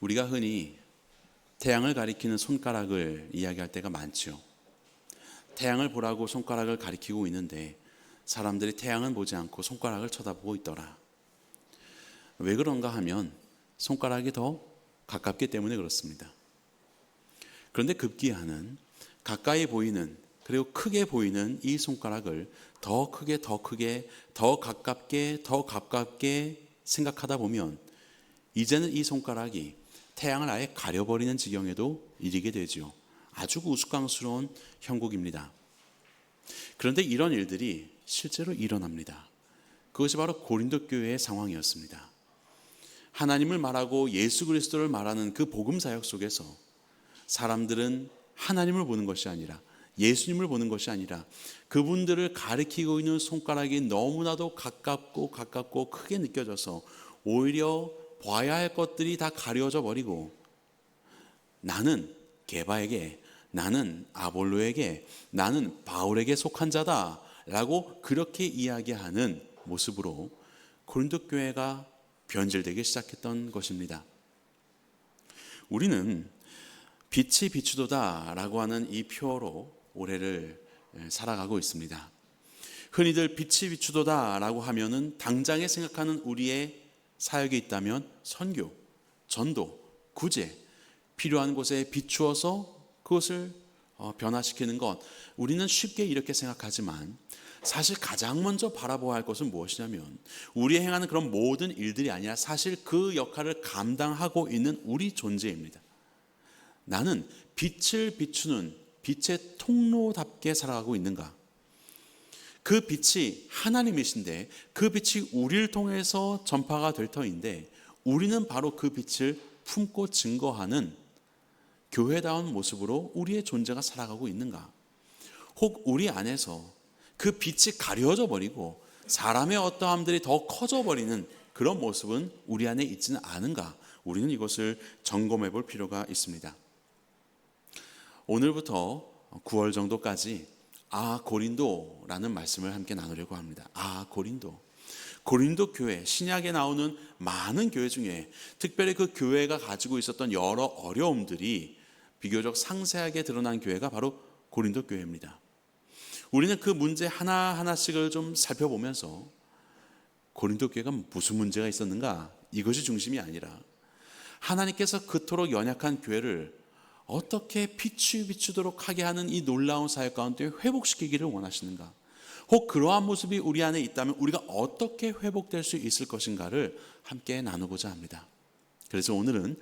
우리가 흔히 태양을 가리키는 손가락을 이야기할 때가 많죠. 태양을 보라고 손가락을 가리키고 있는데 사람들이 태양은 보지 않고 손가락을 쳐다보고 있더라. 왜 그런가 하면 손가락이 더 가깝기 때문에 그렇습니다. 그런데 급기야는 가까이 보이는 그리고 크게 보이는 이 손가락을 더 크게 더 가깝게 생각하다 보면 이제는 이 손가락이 태양을 아예 가려버리는 지경에도 이르게 되죠. 아주 우스꽝스러운 형국입니다. 그런데 이런 일들이 실제로 일어납니다. 그것이 바로 고린도 교회의 상황이었습니다. 하나님을 말하고 예수 그리스도를 말하는 그 복음 사역 속에서 사람들은 하나님을 보는 것이 아니라 예수님을 보는 것이 아니라 그분들을 가리키고 있는 손가락이 너무나도 가깝고 크게 느껴져서 오히려 봐야 할 것들이 다 가려져 버리고 나는 게바에게, 나는 아볼로에게, 나는 바울에게 속한 자다 라고 그렇게 이야기하는 모습으로 고린도 교회가 변질되기 시작했던 것입니다. 우리는 빛이 비추도다 라고 하는 이 표어로 올해를 살아가고 있습니다. 흔히들 빛이 비추도다 라고 하면은 당장에 생각하는 우리의 사역이 있다면 선교, 전도, 구제, 필요한 곳에 비추어서 그것을 변화시키는 것, 우리는 쉽게 이렇게 생각하지만 사실 가장 먼저 바라보아야 할 것은 무엇이냐면 우리 행하는 그런 모든 일들이 아니라 사실 그 역할을 감당하고 있는 우리 존재입니다. 나는 빛을 비추는 빛의 통로답게 살아가고 있는가? 그 빛이 하나님이신데 그 빛이 우리를 통해서 전파가 될 터인데 우리는 바로 그 빛을 품고 증거하는 교회다운 모습으로 우리의 존재가 살아가고 있는가? 혹 우리 안에서 그 빛이 가려져 버리고 사람의 어떠함들이 더 커져 버리는 그런 모습은 우리 안에 있지는 않은가? 우리는 이것을 점검해 볼 필요가 있습니다. 오늘부터 9월 정도까지 고린도라는 말씀을 함께 나누려고 합니다. 고린도 교회, 신약에 나오는 많은 교회 중에 특별히 그 교회가 가지고 있었던 여러 어려움들이 비교적 상세하게 드러난 교회가 바로 고린도 교회입니다. 우리는 그 문제 하나하나씩을 좀 살펴보면서 고린도 교회가 무슨 문제가 있었는가? 이것이 중심이 아니라 하나님께서 그토록 연약한 교회를 어떻게 비추도록 하게 하는 이 놀라운 사역 가운데 회복시키기를 원하시는가? 혹 그러한 모습이 우리 안에 있다면 우리가 어떻게 회복될 수 있을 것인가를 함께 나누고자 합니다. 그래서 오늘은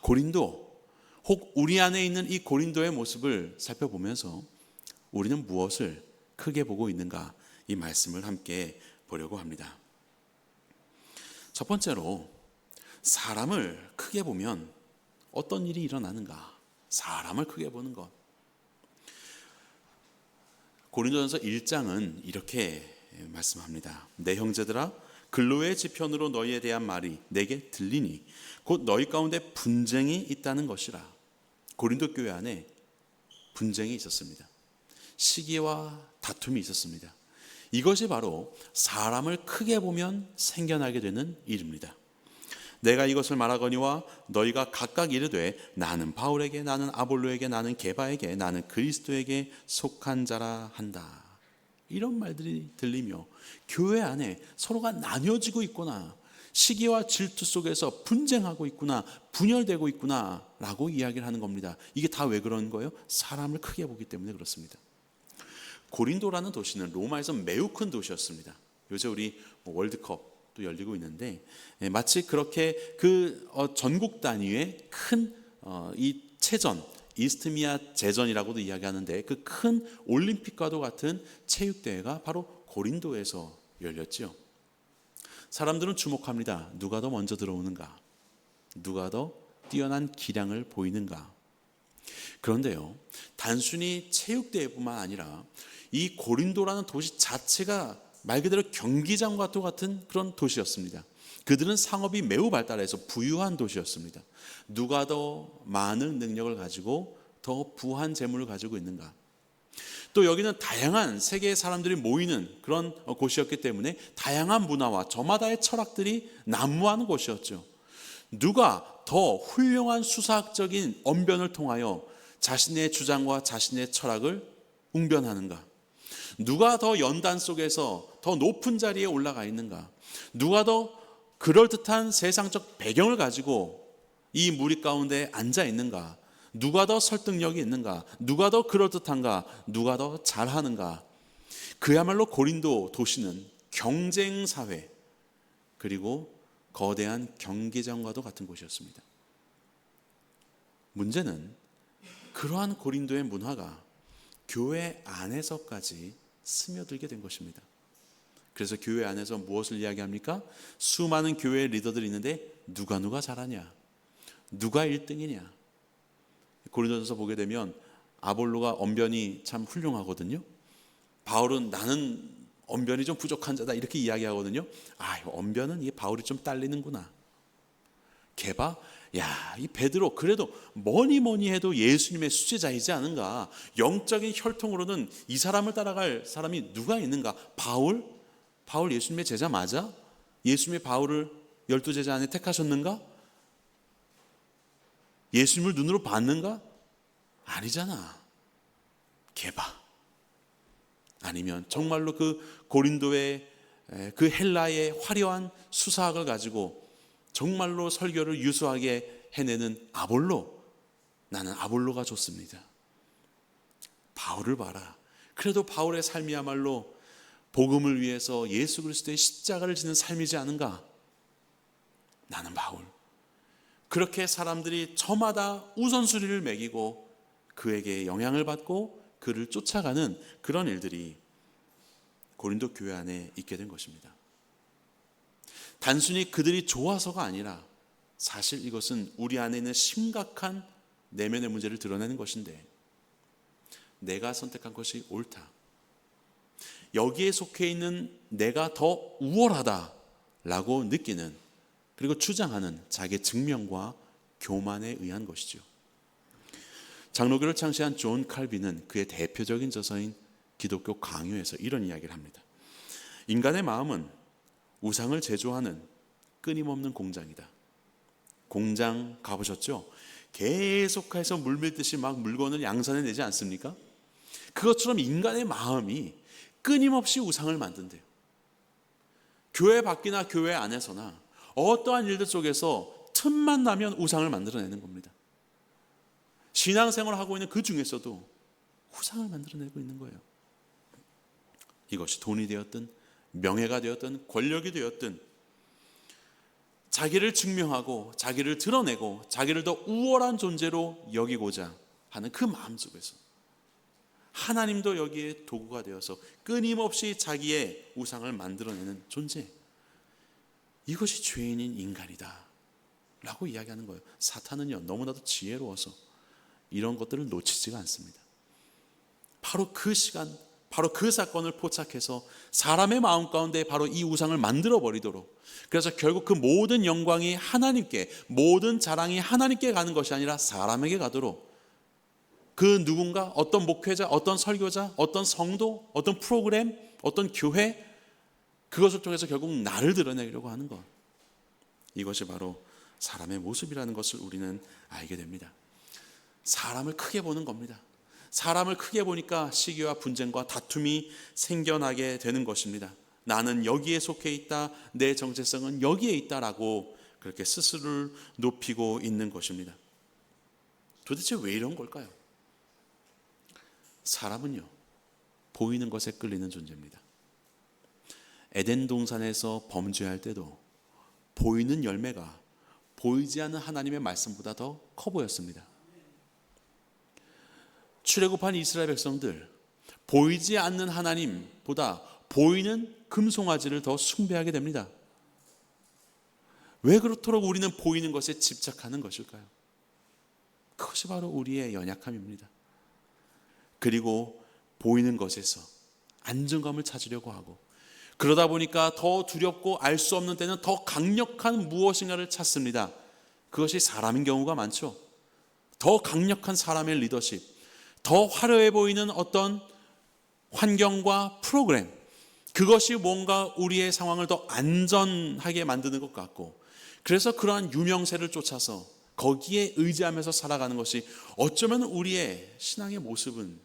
고린도, 혹 우리 안에 있는 이 고린도의 모습을 살펴보면서 우리는 무엇을 크게 보고 있는가? 이 말씀을 함께 보려고 합니다. 첫 번째로 사람을 크게 보면 어떤 일이 일어나는가? 사람을 크게 보는 것. 고린도전서 1장은 이렇게 말씀합니다. 내 형제들아, 근로의 지편으로 너희에 대한 말이 내게 들리니 곧 너희 가운데 분쟁이 있다는 것이라. 고린도 교회 안에 분쟁이 있었습니다. 시기와 다툼이 있었습니다. 이것이 바로 사람을 크게 보면 생겨나게 되는 일입니다. 내가 이것을 말하거니와 너희가 각각 이르되 나는 바울에게, 나는 아볼로에게, 나는 게바에게, 나는 그리스도에게 속한 자라 한다. 이런 말들이 들리며 교회 안에 서로가 나뉘어지고 있구나, 시기와 질투 속에서 분쟁하고 있구나, 분열되고 있구나 라고 이야기를 하는 겁니다. 이게 다 왜 그런 거예요? 사람을 크게 보기 때문에 그렇습니다. 고린도라는 도시는 로마에서 매우 큰 도시였습니다. 요새 우리 월드컵 열리고 있는데 마치 그렇게 그 전국 단위의 큰 이 체전, 이스트미아 제전이라고도 이야기하는데 그 큰 올림픽과도 같은 체육대회가 바로 고린도에서 열렸지요. 사람들은 주목합니다. 누가 더 먼저 들어오는가? 누가 더 뛰어난 기량을 보이는가? 그런데요, 단순히 체육대회뿐만 아니라 이 고린도라는 도시 자체가 말 그대로 경기장과 같은 그런 도시였습니다. 그들은 상업이 매우 발달해서 부유한 도시였습니다. 누가 더 많은 능력을 가지고 더 부한 재물을 가지고 있는가? 또 여기는 다양한 세계의 사람들이 모이는 그런 곳이었기 때문에 다양한 문화와 저마다의 철학들이 난무하는 곳이었죠. 누가 더 훌륭한 수사학적인 언변을 통하여 자신의 주장과 자신의 철학을 웅변하는가? 누가 더 연단 속에서 더 높은 자리에 올라가 있는가? 누가 더 그럴듯한 세상적 배경을 가지고 이 무리 가운데 앉아 있는가? 누가 더 설득력이 있는가? 누가 더 그럴듯한가? 누가 더 잘하는가? 그야말로 고린도 도시는 경쟁 사회, 그리고 거대한 경기장과도 같은 곳이었습니다. 문제는 그러한 고린도의 문화가 교회 안에서까지 스며들게 된 것입니다. 그래서 교회 안에서 무엇을 이야기합니까? 수많은 교회 리더들이 있는데 누가 잘하냐? 누가 1등이냐? 고린도전서 보게 되면 아볼로가 언변이 참 훌륭하거든요. 바울은 나는 언변이 좀 부족한 자다 이렇게 이야기하거든요. 언변은 이 바울이 좀 딸리는구나. 게바, 이 베드로 그래도 뭐니 해도 예수님의 수제자이지 않은가? 영적인 혈통으로는 이 사람을 따라갈 사람이 누가 있는가? 바울 예수님의 제자 맞아? 예수님의 바울을 12제자 안에 택하셨는가? 예수님을 눈으로 봤는가? 아니잖아. 게바. 아니면 정말로 그 고린도의 그 헬라의 화려한 수사학을 가지고 정말로 설교를 유수하게 해내는 아볼로. 나는 아볼로가 좋습니다. 바울을 봐라. 그래도 바울의 삶이야말로 복음을 위해서 예수 그리스도의 십자가를 지는 삶이지 않은가? 나는 바울. 그렇게 사람들이 저마다 우선순위를 매기고 그에게 영향을 받고 그를 쫓아가는 그런 일들이 고린도 교회 안에 있게 된 것입니다. 단순히 그들이 좋아서가 아니라 사실 이것은 우리 안에 있는 심각한 내면의 문제를 드러내는 것인데, 내가 선택한 것이 옳다, 여기에 속해 있는 내가 더 우월하다라고 느끼는, 그리고 주장하는 자기의 증명과 교만에 의한 것이죠. 장로교를 창시한 존 칼빈은 그의 대표적인 저서인 기독교 강요에서 이런 이야기를 합니다. 인간의 마음은 우상을 제조하는 끊임없는 공장이다. 공장 가보셨죠? 계속해서 물밀듯이 막 물건을 양산해내지 않습니까? 그것처럼 인간의 마음이 끊임없이 우상을 만든대요. 교회 밖이나 교회 안에서나 어떠한 일들 속에서 틈만 나면 우상을 만들어내는 겁니다. 신앙생활을 하고 있는 그 중에서도 우상을 만들어내고 있는 거예요. 이것이 돈이 되었든 명예가 되었든 권력이 되었든 자기를 증명하고 자기를 드러내고 자기를 더 우월한 존재로 여기고자 하는 그 마음 속에서 하나님도 여기에 도구가 되어서 끊임없이 자기의 우상을 만들어내는 존재, 이것이 죄인인 인간이다 라고 이야기하는 거예요. 사탄은요 너무나도 지혜로워서 이런 것들을 놓치지가 않습니다. 바로 그 시간, 바로 그 사건을 포착해서 사람의 마음 가운데 바로 이 우상을 만들어 버리도록, 그래서 결국 그 모든 영광이 하나님께, 모든 자랑이 하나님께 가는 것이 아니라 사람에게 가도록, 그 누군가, 어떤 목회자, 어떤 설교자, 어떤 성도, 어떤 프로그램, 어떤 교회, 그것을 통해서 결국 나를 드러내려고 하는 것, 이것이 바로 사람의 모습이라는 것을 우리는 알게 됩니다. 사람을 크게 보는 겁니다. 사람을 크게 보니까 시기와 분쟁과 다툼이 생겨나게 되는 것입니다. 나는 여기에 속해 있다, 내 정체성은 여기에 있다라고 그렇게 스스로를 높이고 있는 것입니다. 도대체 왜 이런 걸까요? 사람은요 보이는 것에 끌리는 존재입니다. 에덴 동산에서 범죄할 때도 보이는 열매가 보이지 않는 하나님의 말씀보다 더 커 보였습니다. 출애굽한 이스라엘 백성들, 보이지 않는 하나님보다 보이는 금송아지를 더 숭배하게 됩니다. 왜 그렇도록 우리는 보이는 것에 집착하는 것일까요? 그것이 바로 우리의 연약함입니다. 그리고 보이는 것에서 안정감을 찾으려고 하고, 그러다 보니까 더 두렵고 알 수 없는 때는 더 강력한 무엇인가를 찾습니다. 그것이 사람인 경우가 많죠. 더 강력한 사람의 리더십, 더 화려해 보이는 어떤 환경과 프로그램, 그것이 뭔가 우리의 상황을 더 안전하게 만드는 것 같고, 그래서 그러한 유명세를 쫓아서 거기에 의지하면서 살아가는 것이 어쩌면 우리의 신앙의 모습이지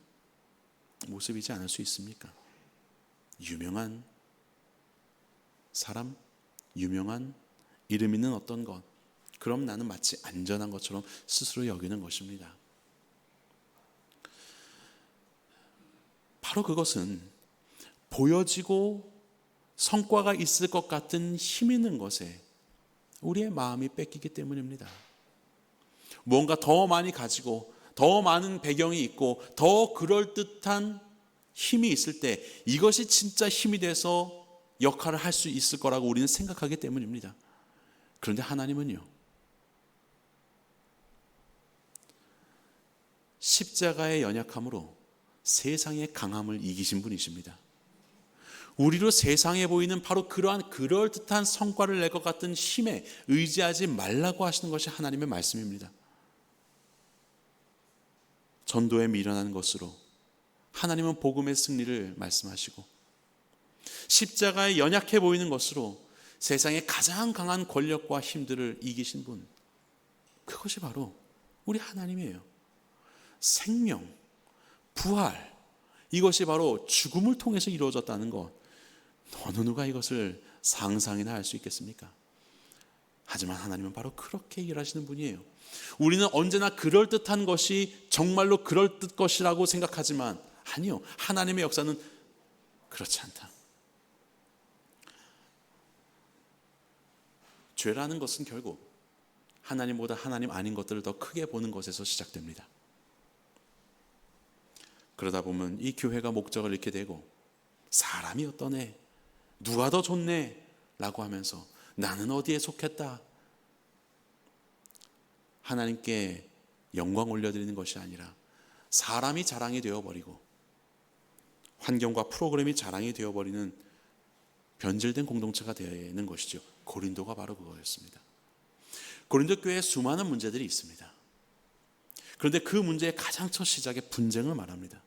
않을 수 있습니까? 유명한 사람, 유명한 이름 있는 어떤 것, 그럼 나는 마치 안전한 것처럼 스스로 여기는 것입니다. 바로 그것은 보여지고 성과가 있을 것 같은 힘 있는 것에 우리의 마음이 뺏기기 때문입니다. 뭔가 더 많이 가지고 더 많은 배경이 있고 더 그럴듯한 힘이 있을 때 이것이 진짜 힘이 돼서 역할을 할 수 있을 거라고 우리는 생각하기 때문입니다. 그런데 하나님은요, 십자가의 연약함으로 세상의 강함을 이기신 분이십니다. 우리로 세상에 보이는 바로 그러한 그럴듯한 성과를 낼 것 같은 힘에 의지하지 말라고 하시는 것이 하나님의 말씀입니다. 전도에 미련한 것으로 하나님은 복음의 승리를 말씀하시고, 십자가에 연약해 보이는 것으로 세상의 가장 강한 권력과 힘들을 이기신 분, 그것이 바로 우리 하나님이에요. 생명, 부활, 이것이 바로 죽음을 통해서 이루어졌다는 것, 어느 누가 이것을 상상이나 할 수 있겠습니까? 하지만 하나님은 바로 그렇게 일하시는 분이에요. 우리는 언제나 그럴듯한 것이 정말로 그럴듯 것이라고 생각하지만 아니요, 하나님의 역사는 그렇지 않다. 죄라는 것은 결국 하나님보다 하나님 아닌 것들을 더 크게 보는 것에서 시작됩니다. 그러다 보면 이 교회가 목적을 잃게 되고, 사람이 어떠네, 누가 더 좋네 라고 하면서 나는 어디에 속했다, 하나님께 영광 올려드리는 것이 아니라 사람이 자랑이 되어버리고 환경과 프로그램이 자랑이 되어버리는 변질된 공동체가 되는 것이죠. 고린도가 바로 그거였습니다. 고린도 교회에 수많은 문제들이 있습니다. 그런데 그 문제의 가장 첫 시작에 분쟁을 말합니다.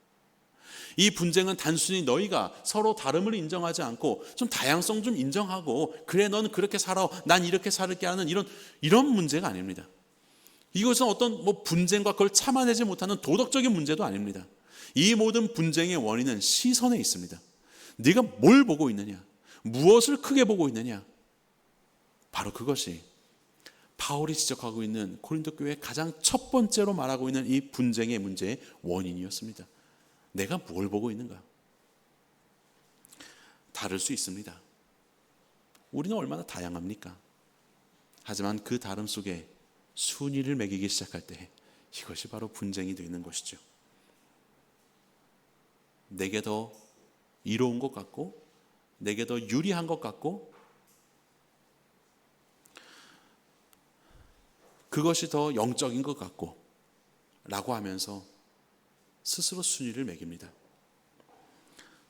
이 분쟁은 단순히 너희가 서로 다름을 인정하지 않고 좀 다양성 좀 인정하고, 그래 너는 그렇게 살아, 난 이렇게 살게 하는 이런 문제가 아닙니다. 이것은 어떤 분쟁과 그걸 참아내지 못하는 도덕적인 문제도 아닙니다. 이 모든 분쟁의 원인은 시선에 있습니다. 네가 뭘 보고 있느냐, 무엇을 크게 보고 있느냐, 바로 그것이 바울이 지적하고 있는 고린도 교회의 가장 첫 번째로 말하고 있는 이 분쟁의 문제의 원인이었습니다. 내가 뭘 보고 있는가? 다를 수 있습니다. 우리는 얼마나 다양합니까? 하지만 그 다름 속에 순위를 매기기 시작할 때 이것이 바로 분쟁이 되는 것이죠. 내게 더 이로운 것 같고, 내게 더 유리한 것 같고, 그것이 더 영적인 것 같고 라고 하면서 스스로 순위를 매깁니다.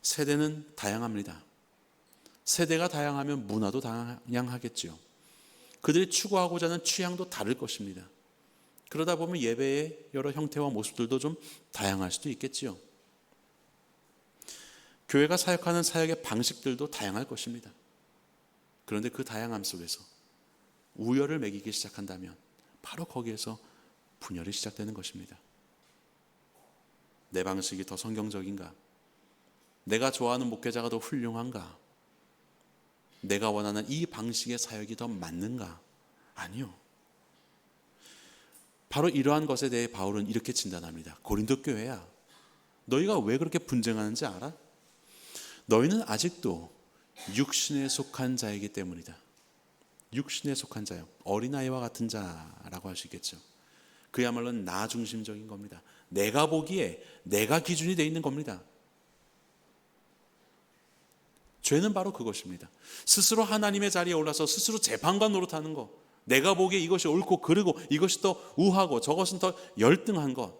세대는 다양합니다. 세대가 다양하면 문화도 다양하겠죠. 그들이 추구하고자 하는 취향도 다를 것입니다. 그러다 보면 예배의 여러 형태와 모습들도 좀 다양할 수도 있겠지요. 교회가 사역하는 사역의 방식들도 다양할 것입니다. 그런데 그 다양함 속에서 우열을 매기기 시작한다면 바로 거기에서 분열이 시작되는 것입니다. 내 방식이 더 성경적인가? 내가 좋아하는 목회자가 더 훌륭한가? 내가 원하는 이 방식의 사역이 더 맞는가? 아니요. 바로 이러한 것에 대해 바울은 이렇게 진단합니다. 고린도 교회야, 너희가 왜 그렇게 분쟁하는지 알아? 너희는 아직도 육신에 속한 자이기 때문이다. 육신에 속한 자요, 어린아이와 같은 자라고 하시겠죠. 그야말로 나 중심적인 겁니다. 내가 보기에 내가 기준이 되어 있는 겁니다. 죄는 바로 그것입니다. 스스로 하나님의 자리에 올라서 스스로 재판관 노릇하는 것, 내가 보기에 이것이 옳고 그르고 이것이 더 우하고 저것은 더 열등한 것,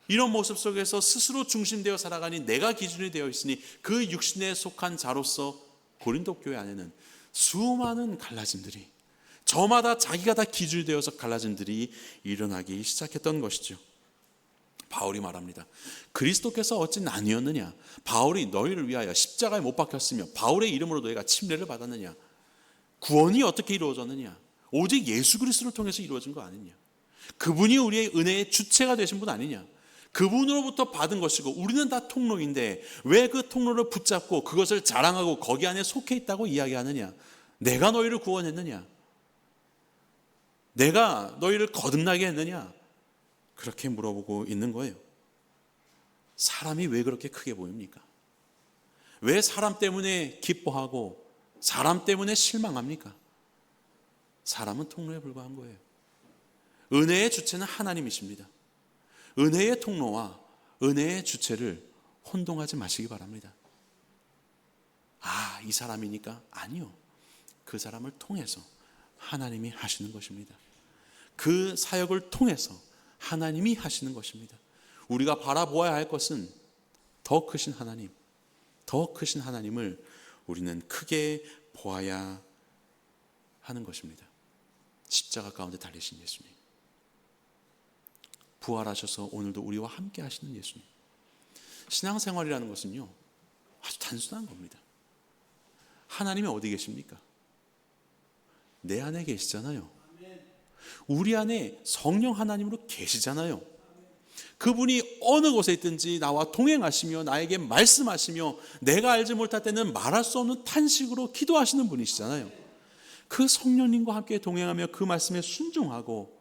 이런 모습 속에서 스스로 중심되어 살아가니 내가 기준이 되어 있으니 그 육신에 속한 자로서 고린도 교회 안에는 수많은 갈라짐들이, 저마다 자기가 다 기준이 되어서 갈라짐들이 일어나기 시작했던 것이죠. 바울이 말합니다. 그리스도께서 어찌 나뉘었느냐? 바울이 너희를 위하여 십자가에 못 박혔으며 바울의 이름으로 너희가 침례를 받았느냐? 구원이 어떻게 이루어졌느냐? 오직 예수 그리스도를 통해서 이루어진 거 아니냐. 그분이 우리의 은혜의 주체가 되신 분 아니냐. 그분으로부터 받은 것이고 우리는 다 통로인데 왜 그 통로를 붙잡고 그것을 자랑하고 거기 안에 속해 있다고 이야기하느냐. 내가 너희를 구원했느냐. 내가 너희를 거듭나게 했느냐. 그렇게 물어보고 있는 거예요. 사람이 왜 그렇게 크게 보입니까? 왜 사람 때문에 기뻐하고 사람 때문에 실망합니까? 사람은 통로에 불과한 거예요. 은혜의 주체는 하나님이십니다. 은혜의 통로와 은혜의 주체를 혼동하지 마시기 바랍니다. 아, 이 사람이니까? 아니요. 그 사람을 통해서 하나님이 하시는 것입니다. 그 사역을 통해서 하나님이 하시는 것입니다. 우리가 바라보아야 할 것은 더 크신 하나님, 더 크신 하나님을 우리는 크게 보아야 하는 것입니다. 십자가 가운데 달리신 예수님, 부활하셔서 오늘도 우리와 함께 하시는 예수님. 신앙생활이라는 것은요, 아주 단순한 겁니다. 하나님이 어디 계십니까? 내 안에 계시잖아요. 우리 안에 성령 하나님으로 계시잖아요. 그분이 어느 곳에 있든지 나와 동행하시며 나에게 말씀하시며 내가 알지 못할 때는 말할 수 없는 탄식으로 기도하시는 분이시잖아요. 그 성령님과 함께 동행하며 그 말씀에 순종하고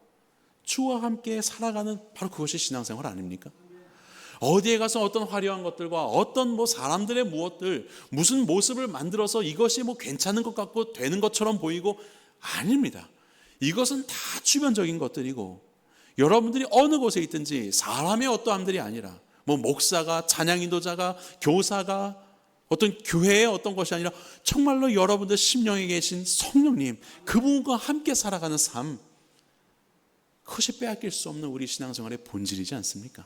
주와 함께 살아가는 바로 그것이 신앙생활 아닙니까? 어디에 가서 어떤 화려한 것들과 어떤 사람들의 무슨 모습을 만들어서 이것이 괜찮은 것 같고 되는 것처럼 보이고 아닙니다. 이것은 다 주변적인 것들이고 여러분들이 어느 곳에 있든지 사람의 어떠함들이 아니라 목사가, 찬양인도자가, 교사가 어떤 교회의 어떤 것이 아니라 정말로 여러분들 심령에 계신 성령님, 그분과 함께 살아가는 삶, 그것이 빼앗길 수 없는 우리 신앙생활의 본질이지 않습니까?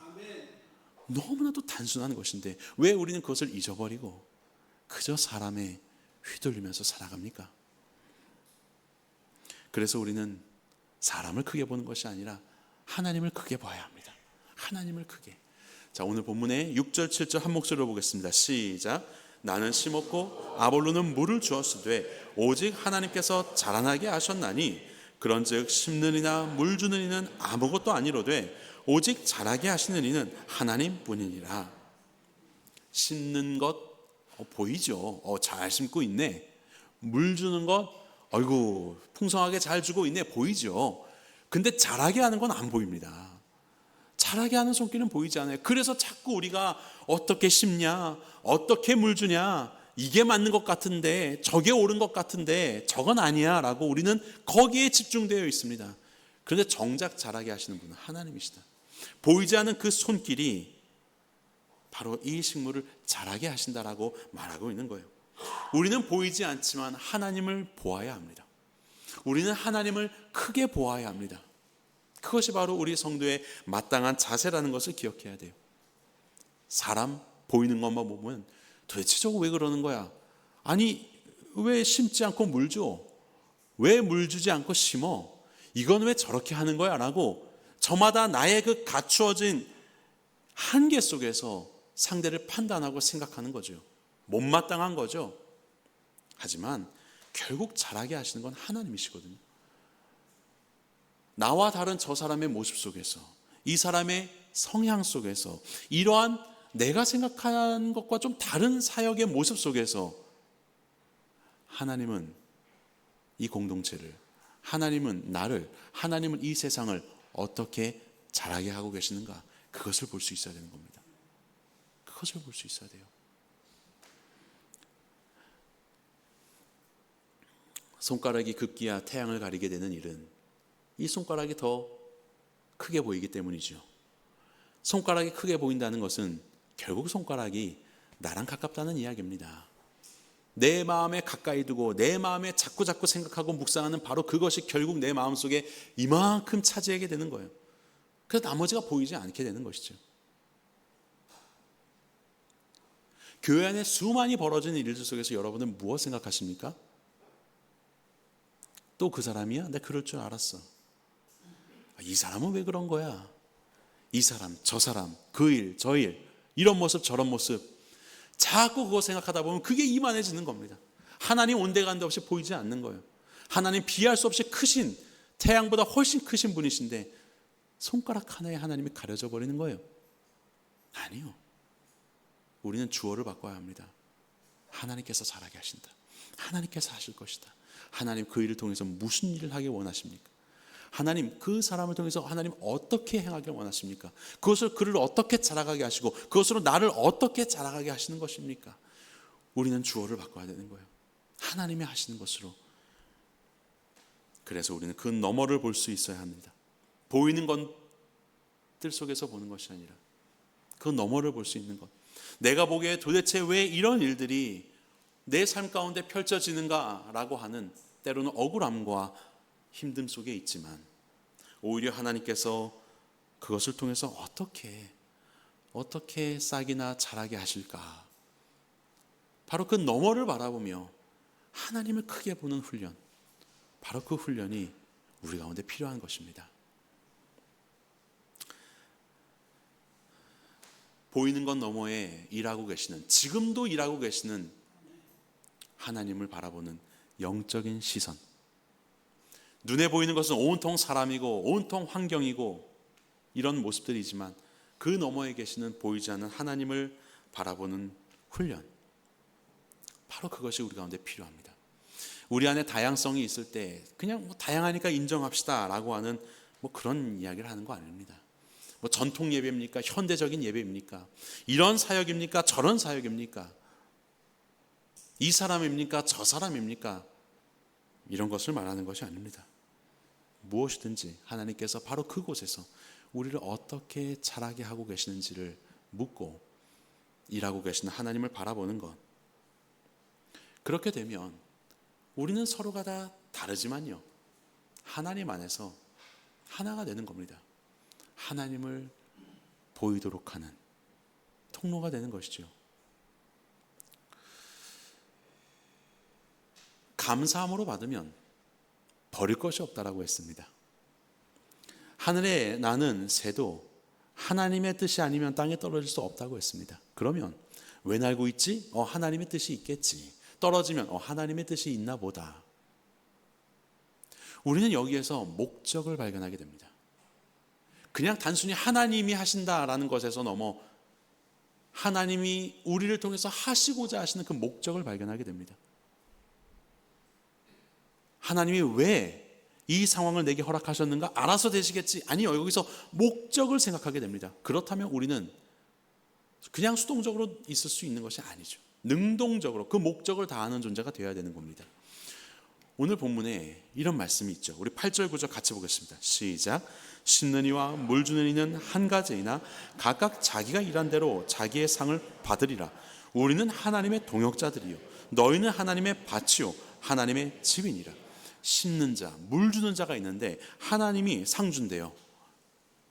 너무나도 단순한 것인데 왜 우리는 그것을 잊어버리고 그저 사람에 휘둘리면서 살아갑니까? 그래서 우리는 사람을 크게 보는 것이 아니라 하나님을 크게 봐야 합니다. 하나님을 크게. 자, 오늘 본문의 6절 7절 한 목소리로 보겠습니다. 시작. 나는 심었고 아볼로는 물을 주었으되 오직 하나님께서 자라나게 하셨나니 그런즉 심는 이나 물 주는 이는 아무것도 아니로되 오직 자라게 하시는 이는 하나님뿐이니라. 심는 것 보이죠? 잘 심고 있네. 물 주는 것 아이고 풍성하게 잘 주고 있네. 보이죠? 근데 자라게 하는 건 안 보입니다. 자라게 하는 손길은 보이지 않아요. 그래서 자꾸 우리가 어떻게 심냐, 어떻게 물 주냐, 이게 맞는 것 같은데 저게 옳은 것 같은데 저건 아니야 라고 우리는 거기에 집중되어 있습니다. 그런데 정작 자라게 하시는 분은 하나님이시다. 보이지 않는 그 손길이 바로 이 식물을 자라게 하신다라고 말하고 있는 거예요. 우리는 보이지 않지만 하나님을 보아야 합니다. 우리는 하나님을 크게 보아야 합니다. 그것이 바로 우리 성도의 마땅한 자세라는 것을 기억해야 돼요. 사람 보이는 것만 보면 도대체 저거 왜 그러는 거야? 아니 왜 심지 않고 물 줘? 왜 물 주지 않고 심어? 이건 왜 저렇게 하는 거야? 라고 저마다 나의 그 갖추어진 한계 속에서 상대를 판단하고 생각하는 거죠. 못마땅한 거죠. 하지만 결국 자라게 하시는 건 하나님이시거든요. 나와 다른 저 사람의 모습 속에서, 이 사람의 성향 속에서, 이러한 내가 생각한 것과 좀 다른 사역의 모습 속에서 하나님은 이 공동체를, 하나님은 나를, 하나님은 이 세상을 어떻게 자라게 하고 계시는가, 그것을 볼 수 있어야 되는 겁니다. 그것을 볼 수 있어야 돼요. 손가락이 급기야 태양을 가리게 되는 일은 이 손가락이 더 크게 보이기 때문이죠. 손가락이 크게 보인다는 것은 결국 손가락이 나랑 가깝다는 이야기입니다. 내 마음에 가까이 두고 내 마음에 자꾸 생각하고 묵상하는 바로 그것이 결국 내 마음속에 이만큼 차지하게 되는 거예요. 그래서 나머지가 보이지 않게 되는 것이죠. 교회 안에 수많이 벌어지는 일들 속에서 여러분은 무엇 생각하십니까? 또 그 사람이야? 내가 그럴 줄 알았어. 이 사람은 왜 그런 거야? 이 사람, 저 사람, 그 일, 저 일, 이런 모습, 저런 모습. 자꾸 그거 생각하다 보면 그게 이만해지는 겁니다. 하나님 온데간데 없이 보이지 않는 거예요. 하나님 비할 수 없이 크신, 태양보다 훨씬 크신 분이신데 손가락 하나에 하나님이 가려져 버리는 거예요. 아니요. 우리는 주어를 바꿔야 합니다. 하나님께서 잘하게 하신다. 하나님께서 하실 것이다. 하나님 그 일을 통해서 무슨 일을 하길 원하십니까? 하나님 그 사람을 통해서 하나님 어떻게 행하길 원하십니까? 그를 어떻게 자라가게 하시고 그것으로 나를 어떻게 자라가게 하시는 것입니까? 우리는 주어를 바꿔야 되는 거예요. 하나님이 하시는 것으로. 그래서 우리는 그 너머를 볼 수 있어야 합니다. 보이는 것들 속에서 보는 것이 아니라 그 너머를 볼 수 있는 것. 내가 보기에 도대체 왜 이런 일들이 내 삶 가운데 펼쳐지는가라고 하는 때로는 억울함과 힘듦 속에 있지만 오히려 하나님께서 그것을 통해서 어떻게 싹이나 자라게 하실까? 바로 그 너머를 바라보며 하나님을 크게 보는 훈련, 바로 그 훈련이 우리 가운데 필요한 것입니다. 보이는 것 너머에 일하고 계시는, 지금도 일하고 계시는 하나님을 바라보는 영적인 시선. 눈에 보이는 것은 온통 사람이고 온통 환경이고 이런 모습들이지만 그 너머에 계시는 보이지 않는 하나님을 바라보는 훈련, 바로 그것이 우리 가운데 필요합니다. 우리 안에 다양성이 있을 때 그냥 다양하니까 인정합시다 라고 하는 그런 이야기를 하는 거 아닙니다. 전통 예배입니까? 현대적인 예배입니까? 이런 사역입니까? 저런 사역입니까? 이 사람입니까? 저 사람입니까? 이런 것을 말하는 것이 아닙니다. 무엇이든지 하나님께서 바로 그곳에서 우리를 어떻게 자라게 하고 계시는지를 묻고 일하고 계시는 하나님을 바라보는 것. 그렇게 되면 우리는 서로가 다 다르지만요, 하나님 안에서 하나가 되는 겁니다. 하나님을 보이도록 하는 통로가 되는 것이죠. 감사함으로 받으면 버릴 것이 없다라고 했습니다. 하늘에 나는 새도 하나님의 뜻이 아니면 땅에 떨어질 수 없다고 했습니다. 그러면 왜 날고 있지? 하나님의 뜻이 있겠지. 떨어지면 하나님의 뜻이 있나 보다. 우리는 여기에서 목적을 발견하게 됩니다. 그냥 단순히 하나님이 하신다라는 것에서 넘어 하나님이 우리를 통해서 하시고자 하시는 그 목적을 발견하게 됩니다. 하나님이 왜 이 상황을 내게 허락하셨는가? 알아서 되시겠지. 아니요, 여기서 목적을 생각하게 됩니다. 그렇다면 우리는 그냥 수동적으로 있을 수 있는 것이 아니죠. 능동적으로 그 목적을 다하는 존재가 되어야 되는 겁니다. 오늘 본문에 이런 말씀이 있죠. 우리 8절 9절 같이 보겠습니다. 시작. 심는 이와 물 주는 이는 한 가지이나 각각 자기가 일한 대로 자기의 상을 받으리라. 우리는 하나님의 동역자들이요 너희는 하나님의 밭이요 하나님의 집이니라. 심는 자, 물 주는 자가 있는데 하나님이 상 준대요.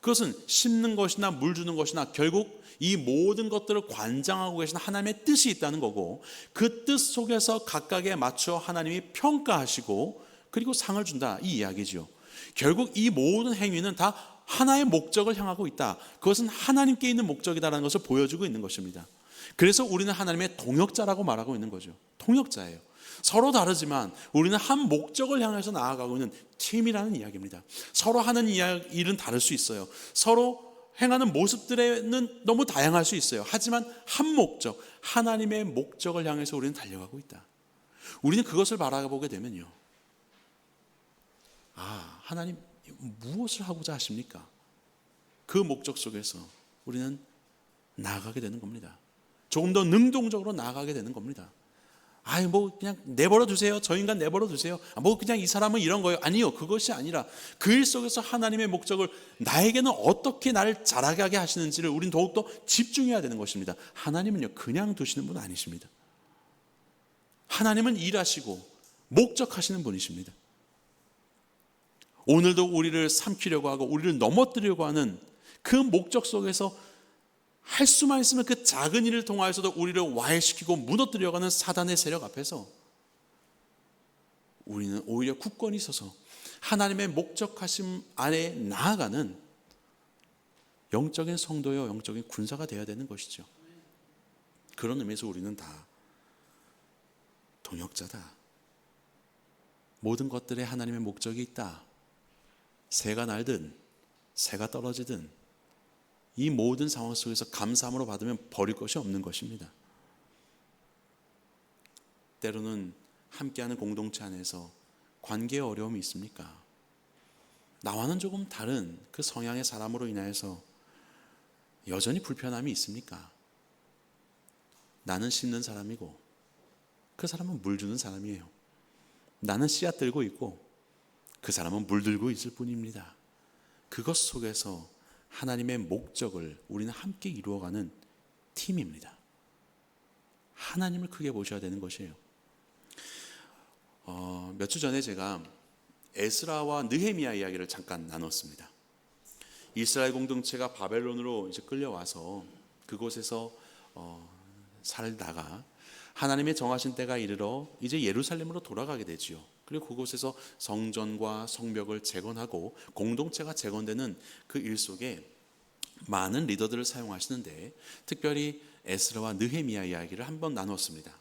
그것은 심는 것이나 물 주는 것이나 결국 이 모든 것들을 관장하고 계신 하나님의 뜻이 있다는 거고, 그 뜻 속에서 각각에 맞춰 하나님이 평가하시고 그리고 상을 준다, 이 이야기죠. 결국 이 모든 행위는 다 하나의 목적을 향하고 있다. 그것은 하나님께 있는 목적이다라는 것을 보여주고 있는 것입니다. 그래서 우리는 하나님의 동역자라고 말하고 있는 거죠. 동역자예요. 서로 다르지만 우리는 한 목적을 향해서 나아가고 있는 팀이라는 이야기입니다. 서로 하는 일은 다를 수 있어요. 서로 행하는 모습들에는 너무 다양할 수 있어요. 하지만 한 목적, 하나님의 목적을 향해서 우리는 달려가고 있다. 우리는 그것을 바라보게 되면요, 하나님 무엇을 하고자 하십니까? 그 목적 속에서 우리는 나아가게 되는 겁니다. 조금 더 능동적으로 나아가게 되는 겁니다. 그냥 내버려 두세요. 저 인간 내버려 두세요. 그냥 이 사람은 이런 거예요. 아니요, 그것이 아니라 그 일 속에서 하나님의 목적을, 나에게는 어떻게 나를 자라게 하시는지를 우린 더욱더 집중해야 되는 것입니다. 하나님은요, 그냥 두시는 분 아니십니다. 하나님은 일하시고 목적하시는 분이십니다. 오늘도 우리를 삼키려고 하고 우리를 넘어뜨리려고 하는 그 목적 속에서 할 수만 있으면 그 작은 일을 통하여서도 우리를 와해시키고 무너뜨려가는 사단의 세력 앞에서 우리는 오히려 굳건히 서서 하나님의 목적하심 안에 나아가는 영적인 성도요, 영적인 군사가 되어야 되는 것이죠. 그런 의미에서 우리는 다 동역자다. 모든 것들에 하나님의 목적이 있다. 새가 날든 새가 떨어지든 이 모든 상황 속에서 감사함으로 받으면 버릴 것이 없는 것입니다. 때로는 함께하는 공동체 안에서 관계에 어려움이 있습니까? 나와는 조금 다른 그 성향의 사람으로 인하여서 여전히 불편함이 있습니까? 나는 심는 사람이고 그 사람은 물 주는 사람이에요. 나는 씨앗 들고 있고 그 사람은 물 들고 있을 뿐입니다. 그것 속에서 하나님의 목적을 우리는 함께 이루어가는 팀입니다. 하나님을 크게 보셔야 되는 것이에요. 몇 주 전에 제가 에스라와 느헤미야 이야기를 잠깐 나눴습니다. 이스라엘 공동체가 바벨론으로 이제 끌려와서 그곳에서 살다가 하나님의 정하신 때가 이르러 이제 예루살렘으로 돌아가게 되지요. 그리고 그곳에서 성전과 성벽을 재건하고 공동체가 재건되는 그 일 속에 많은 리더들을 사용하시는데 특별히 에스라와 느헤미야 이야기를 한번 나눴습니다.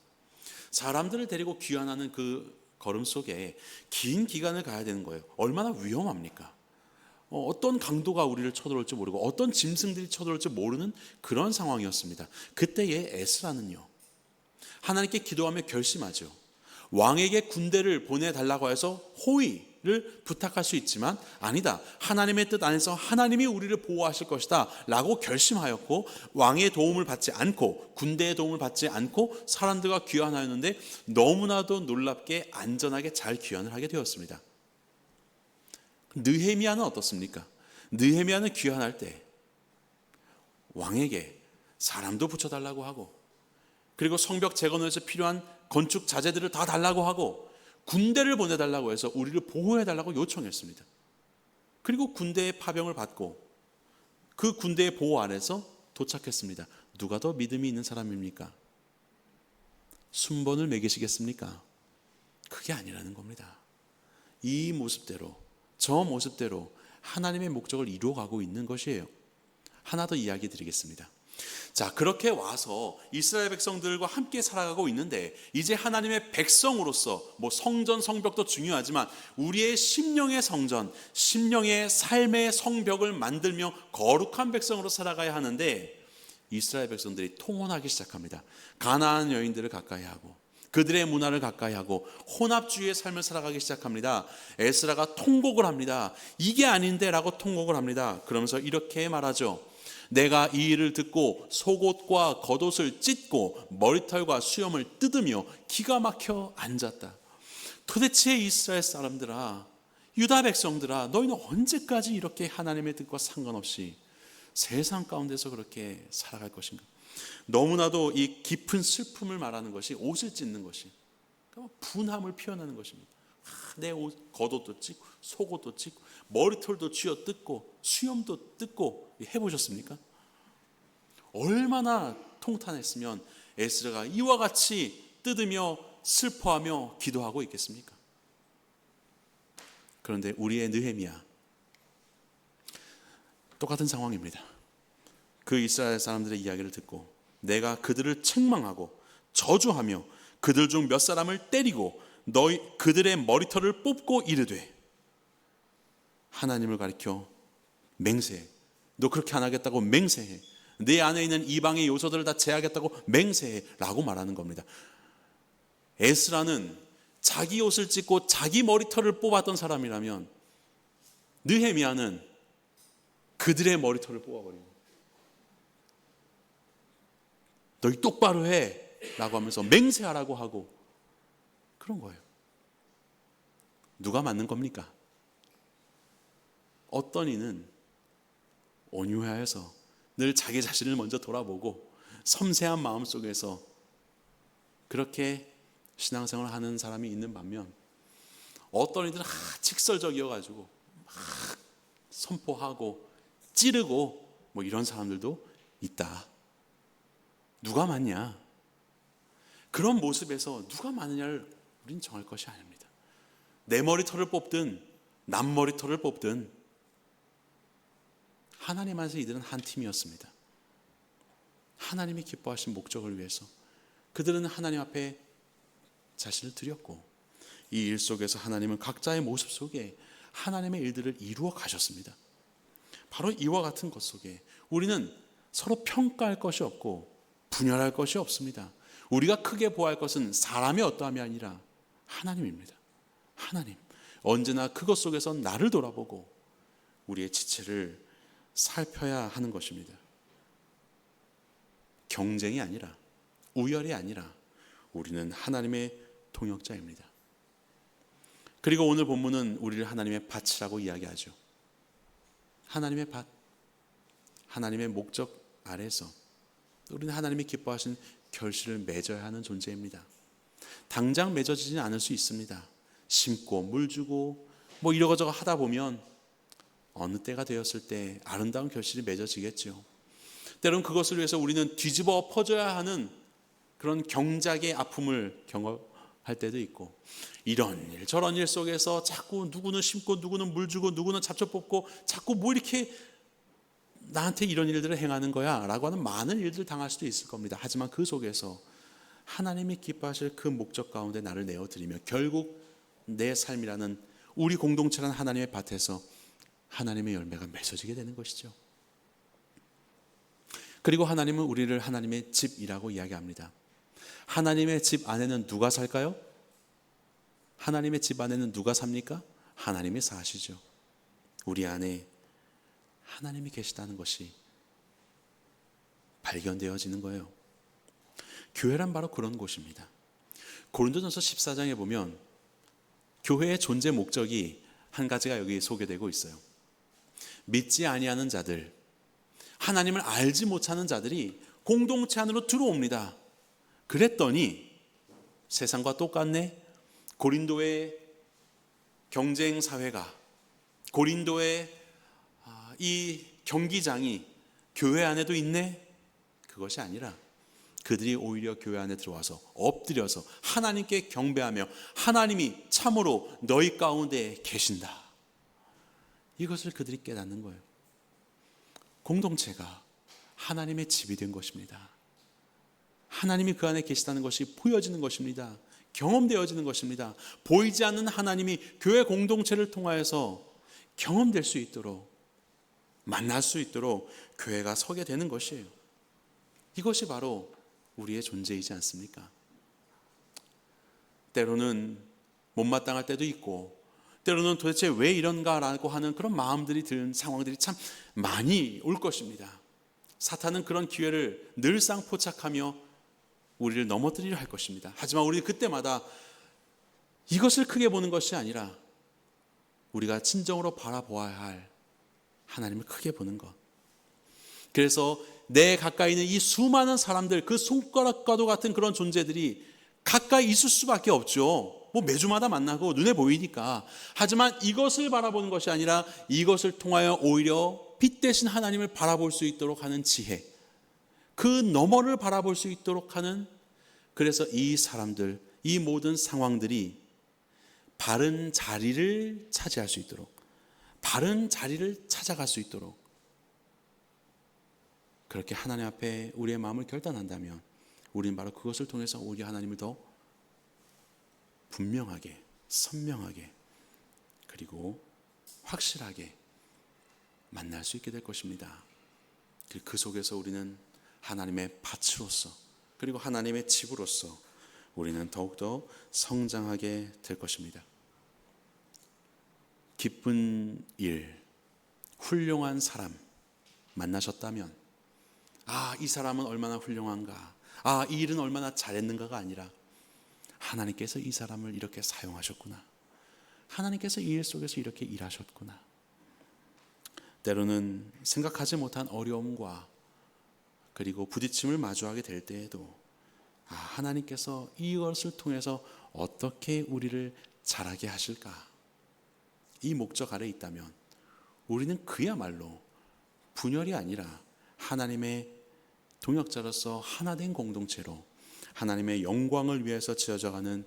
사람들을 데리고 귀환하는 그 걸음 속에 긴 기간을 가야 되는 거예요. 얼마나 위험합니까? 어떤 강도가 우리를 쳐들어올지 모르고 어떤 짐승들이 쳐들어올지 모르는 그런 상황이었습니다. 그때의 에스라는요, 하나님께 기도하며 결심하죠. 왕에게 군대를 보내달라고 해서 호의를 부탁할 수 있지만 아니다, 하나님의 뜻 안에서 하나님이 우리를 보호하실 것이다 라고 결심하였고, 왕의 도움을 받지 않고 군대의 도움을 받지 않고 사람들과 귀환하였는데 너무나도 놀랍게 안전하게 잘 귀환을 하게 되었습니다. 느헤미야는 어떻습니까? 느헤미야는 귀환할 때 왕에게 사람도 붙여달라고 하고, 그리고 성벽 재건을 위해서 필요한 건축 자재들을 다 달라고 하고, 군대를 보내달라고 해서 우리를 보호해달라고 요청했습니다. 그리고 군대의 파병을 받고 그 군대의 보호 아래서 도착했습니다. 누가 더 믿음이 있는 사람입니까? 순번을 매기시겠습니까? 그게 아니라는 겁니다. 이 모습대로, 저 모습대로 하나님의 목적을 이루어가고 있는 것이에요. 하나 더 이야기 드리겠습니다. 자, 그렇게 와서 이스라엘 백성들과 함께 살아가고 있는데 이제 하나님의 백성으로서 성전 성벽도 중요하지만 우리의 심령의 성전, 심령의 삶의 성벽을 만들며 거룩한 백성으로 살아가야 하는데 이스라엘 백성들이 통혼하기 시작합니다. 가나안 여인들을 가까이 하고 그들의 문화를 가까이 하고 혼합주의의 삶을 살아가기 시작합니다. 에스라가 통곡을 합니다. 이게 아닌데 라고 통곡을 합니다. 그러면서 이렇게 말하죠. 내가 이 일을 듣고 속옷과 겉옷을 찢고 머리털과 수염을 뜯으며 기가 막혀 앉았다. 도대체 이스라엘 사람들아, 유다 백성들아, 너희는 언제까지 이렇게 하나님의 뜻과 상관없이 세상 가운데서 그렇게 살아갈 것인가? 너무나도 이 깊은 슬픔을 말하는 것이 옷을 찢는 것이 분함을 표현하는 것입니다. 내 옷, 겉옷도 찢고 속옷도 찢고 머리털도 쥐어 뜯고 수염도 뜯고 해보셨습니까? 얼마나 통탄했으면 에스라가 이와 같이 뜯으며 슬퍼하며 기도하고 있겠습니까? 그런데 우리의 느헤미야 똑같은 상황입니다. 그 이스라엘 사람들의 이야기를 듣고 내가 그들을 책망하고 저주하며 그들 중 몇 사람을 때리고 그들의 머리털을 뽑고 이르되, 하나님을 가리켜 맹세해. 너 그렇게 안 하겠다고 맹세해. 내 안에 있는 이방의 요소들을 다 제하겠다고 맹세해 라고 말하는 겁니다. 에스라는 자기 옷을 찢고 자기 머리털을 뽑았던 사람이라면 느헤미야는 그들의 머리털을 뽑아버리고 너희 똑바로 해 라고 하면서 맹세하라고 하고 그런 거예요. 누가 맞는 겁니까? 어떤 이는 온유하여서 늘 자기 자신을 먼저 돌아보고 섬세한 마음 속에서 그렇게 신앙생활을 하는 사람이 있는 반면 어떤 이들은 직설적이어가지고 막 선포하고 찌르고 이런 사람들도 있다. 누가 맞냐? 그런 모습에서 누가 맞느냐를 우린 정할 것이 아닙니다. 내 머리털을 뽑든 남 머리털을 뽑든 하나님 안에서 이들은 한 팀이었습니다. 하나님이 기뻐하신 목적을 위해서 그들은 하나님 앞에 자신을 드렸고 이 일 속에서 하나님은 각자의 모습 속에 하나님의 일들을 이루어 가셨습니다. 바로 이와 같은 것 속에 우리는 서로 평가할 것이 없고 분열할 것이 없습니다. 우리가 크게 보아할 것은 사람의 어떠함이 아니라 하나님입니다. 하나님. 언제나 그것 속에서 나를 돌아보고 우리의 지체를 살펴야 하는 것입니다. 경쟁이 아니라, 우열이 아니라 우리는 하나님의 동역자입니다. 그리고 오늘 본문은 우리를 하나님의 밭이라고 이야기하죠. 하나님의 밭, 하나님의 목적 아래서 우리는 하나님이 기뻐하시는 결실을 맺어야 하는 존재입니다. 당장 맺어지지는 않을 수 있습니다. 심고 물 주고 이러저러 하다 보면 어느 때가 되었을 때 아름다운 결실이 맺어지겠죠. 때로는 그것을 위해서 우리는 뒤집어 엎어져야 하는 그런 경작의 아픔을 경험할 때도 있고, 이런 일 저런 일 속에서 자꾸 누구는 심고 누구는 물 주고 누구는 잡초 뽑고 자꾸 이렇게 나한테 이런 일들을 행하는 거야 라고 하는 많은 일들을 당할 수도 있을 겁니다. 하지만 그 속에서 하나님이 기뻐하실 그 목적 가운데 나를 내어드리며 결국 내 삶이라는 우리 공동체라는 하나님의 밭에서 하나님의 열매가 맺어지게 되는 것이죠. 그리고 하나님은 우리를 하나님의 집이라고 이야기합니다. 하나님의 집 안에는 누가 살까요? 하나님의 집 안에는 누가 삽니까? 하나님이 사시죠. 우리 안에 하나님이 계시다는 것이 발견되어지는 거예요. 교회란 바로 그런 곳입니다. 고린도전서 14장에 보면 교회의 존재 목적이 한 가지가 여기 소개되고 있어요. 믿지 아니하는 자들, 하나님을 알지 못하는 자들이 공동체 안으로 들어옵니다. 그랬더니 세상과 똑같네. 고린도의 경쟁 사회가, 고린도의 이 경기장이 교회 안에도 있네. 그것이 아니라 그들이 오히려 교회 안에 들어와서 엎드려서 하나님께 경배하며 하나님이 참으로 너희 가운데 계신다, 이것을 그들이 깨닫는 거예요. 공동체가 하나님의 집이 된 것입니다. 하나님이 그 안에 계시다는 것이 보여지는 것입니다. 경험되어지는 것입니다. 보이지 않는 하나님이 교회 공동체를 통하여서 경험될 수 있도록, 만날 수 있도록 교회가 서게 되는 것이에요. 이것이 바로 우리의 존재이지 않습니까? 때로는 못마땅할 때도 있고, 때로는 도대체 왜 이런가라고 하는 그런 마음들이 드는 상황들이 참 많이 올 것입니다. 사탄은 그런 기회를 늘상 포착하며 우리를 넘어뜨리려 할 것입니다. 하지만 우리는 그때마다 이것을 크게 보는 것이 아니라 우리가 진정으로 바라보아야 할 하나님을 크게 보는 것. 그래서 내 가까이 있는 이 수많은 사람들, 그 손가락과도 같은 그런 존재들이 가까이 있을 수밖에 없죠. 매주마다 만나고 눈에 보이니까. 하지만 이것을 바라보는 것이 아니라 이것을 통하여 오히려 빛 대신 하나님을 바라볼 수 있도록 하는 지혜, 그 너머를 바라볼 수 있도록 하는, 그래서 이 사람들, 이 모든 상황들이 바른 자리를 차지할 수 있도록, 바른 자리를 찾아갈 수 있도록, 그렇게 하나님 앞에 우리의 마음을 결단한다면 우리는 바로 그것을 통해서 우리 하나님을 더 분명하게, 선명하게, 그리고 확실하게 만날 수 있게 될 것입니다. 그 속에서 우리는 하나님의 밭으로서, 그리고 하나님의 집으로서 우리는 더욱더 성장하게 될 것입니다. 기쁜 일, 훌륭한 사람 만나셨다면, 이 사람은 얼마나 훌륭한가, 이 일은 얼마나 잘했는가가 아니라 하나님께서 이 사람을 이렇게 사용하셨구나, 하나님께서 이 일 속에서 이렇게 일하셨구나. 때로는 생각하지 못한 어려움과 그리고 부딪힘을 마주하게 될 때에도 하나님께서 이것을 통해서 어떻게 우리를 자라게 하실까, 이 목적 아래 있다면 우리는 그야말로 분열이 아니라 하나님의 동역자로서 하나된 공동체로 하나님의 영광을 위해서 지어져가는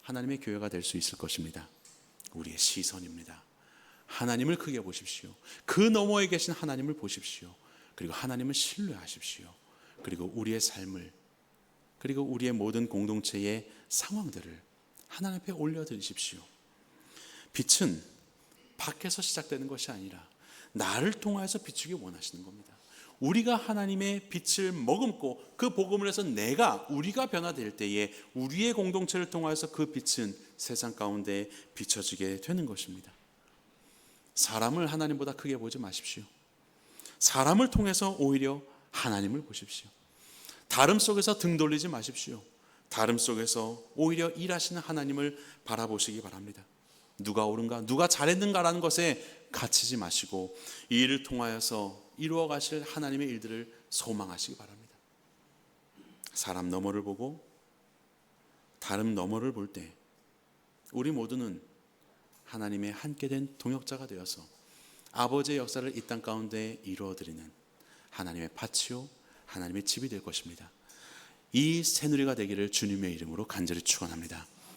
하나님의 교회가 될 수 있을 것입니다. 우리의 시선입니다. 하나님을 크게 보십시오. 그 너머에 계신 하나님을 보십시오. 그리고 하나님을 신뢰하십시오. 그리고 우리의 삶을, 그리고 우리의 모든 공동체의 상황들을 하나님 앞에 올려드리십시오. 빛은 밖에서 시작되는 것이 아니라 나를 통하여서 비추기 원하시는 겁니다. 우리가 하나님의 빛을 머금고 그 복음을 해서 우리가 변화될 때에 우리의 공동체를 통하여서 그 빛은 세상 가운데 비춰지게 되는 것입니다. 사람을 하나님보다 크게 보지 마십시오. 사람을 통해서 오히려 하나님을 보십시오. 다름 속에서 등 돌리지 마십시오. 다름 속에서 오히려 일하시는 하나님을 바라보시기 바랍니다. 누가 옳은가, 누가 잘했는가라는 것에 갇히지 마시고 이 일을 통하여서 이루어 가실 하나님의 일들을 소망하시기 바랍니다. 사람 너머를 보고 다름 너머를 볼 때 우리 모두는 하나님의 함께 된 동역자가 되어서 아버지의 역사를 이 땅 가운데 이루어드리는 하나님의 밭이요 하나님의 집이 될 것입니다. 이 새누리가 되기를 주님의 이름으로 간절히 축원합니다.